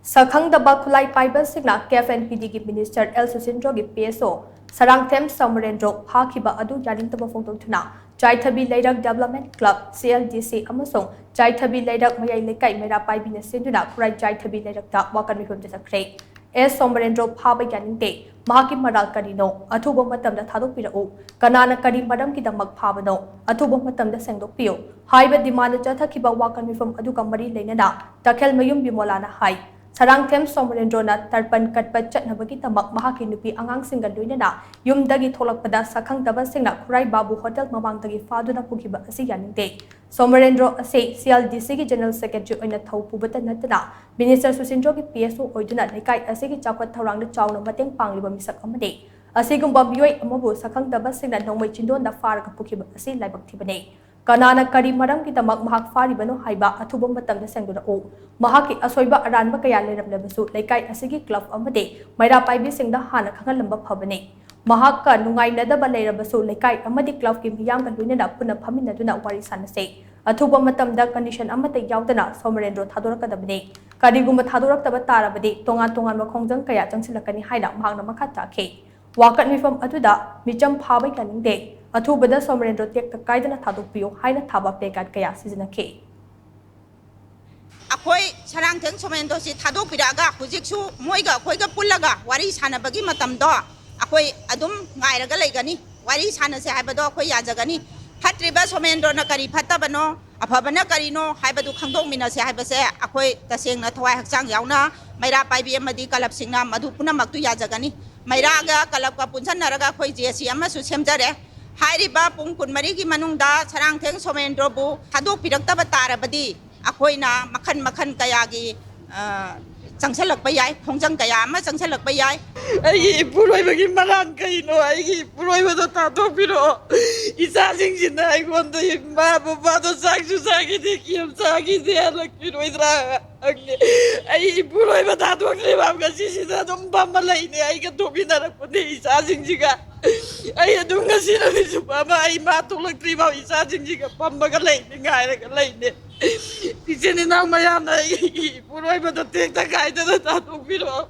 Shak-khangdaba Khurai paiba signa CAF and PD ki Minister L Sushindro ki PSO Sarangthem Somarendro Phakhiba adu yaningdaba phongdoktuna Chaithabi Leirak Development Club CLDC amasung Chaithabi Leirak Mayai Leikai Meira Paibi na shinduna Khurai Chaithabi Leirak da wakat meepham chathakhre S Somarendro Phaba Yaningde mahaki maral karino Athubada matamda Thadokpiraku kanana kari madam kidamak phabano Athubada matamda sengdokpiyo haiba demand chathakhre wakat meepham adu kamari leinana takhel mayum bimolana hai Sarangthem Somarendro na tarpan katpat chatnabagi tamak mahaki nupi angang singa loinana yumdagi tholakpada Shak-khangdaba singna Khurai Babu Hotel mamangdagi faduna Phakhiba asi Yaningde Somarendro ase CLDC ki General Secretary oina thopubata natana Minister Sushindro ki PSO oiduna Leikai ase ki chakwat thorangda chawna mateng pangliba misak amade asigumba mioi amabu Shak-khangdaba singna nongmai chindon na farga Phakhiba asi laibak thibane kanana kari maram ki tamak mahak faribano haiba Athubada matamda sengduna o mahaki asoiba aranba kaya leramlebasu Leikai asigi club amade Meira Paibi singda hana khangalamba phabane mahaka nungainadaba leirabasu Leikai amadi club ki miyam ka luinana puna phaminaduna wari sanase Athubada matamda condition amate yaudana Somarendro thadorakadabane karigumba thadoraktaba tarabade tongan makhongjang kaya changsilakani haina mahakna makha takhe wakat meepham aduda micham phaba yaningde Athubada Somarendro tekta kaidana thadokpiyo haina thaba pekat kaya sizinakhe Akoi Sarangthem Somarendro si Thadokpiraga hujiksu moiga khoiga pullaga wari sanabagi matamdo akoi adum ngairaga leigani wari sanase haibado akoi yajagani phatriba Somarendro na kari phattabano afabana karino haibadu khangdokminase haibase akoi tasengna thwai hakchang yauna Meira Paibi amadi kalap singna madu punamaktu yajagani Meira ga kalap ka punsanaraga khoi jesi amasu semjare Hairiba pung kunmari ki manungda Sarangthem Somarendro bu thadokpiraktaba tarabadi akoina makhan kaya gi changsalakpa yai phongjang kaya ama changsalakpa yai ai puroi bagi maran kaino ai puroi ba to thadokpiro isa jingjina ai gonda ma baba to saksu sagi de kiam sagi de alakpiro idra ai puroi ba thadokre ba ga sisi da dum bamba laine ai ga tobina rakune isa jingjiga ai adunga sina bisu baba ai ma to laktri ba isa jingjiga bamba ga laine ngai ga laine Isini na mayam na puroi ba to tekta kai da thadokpiro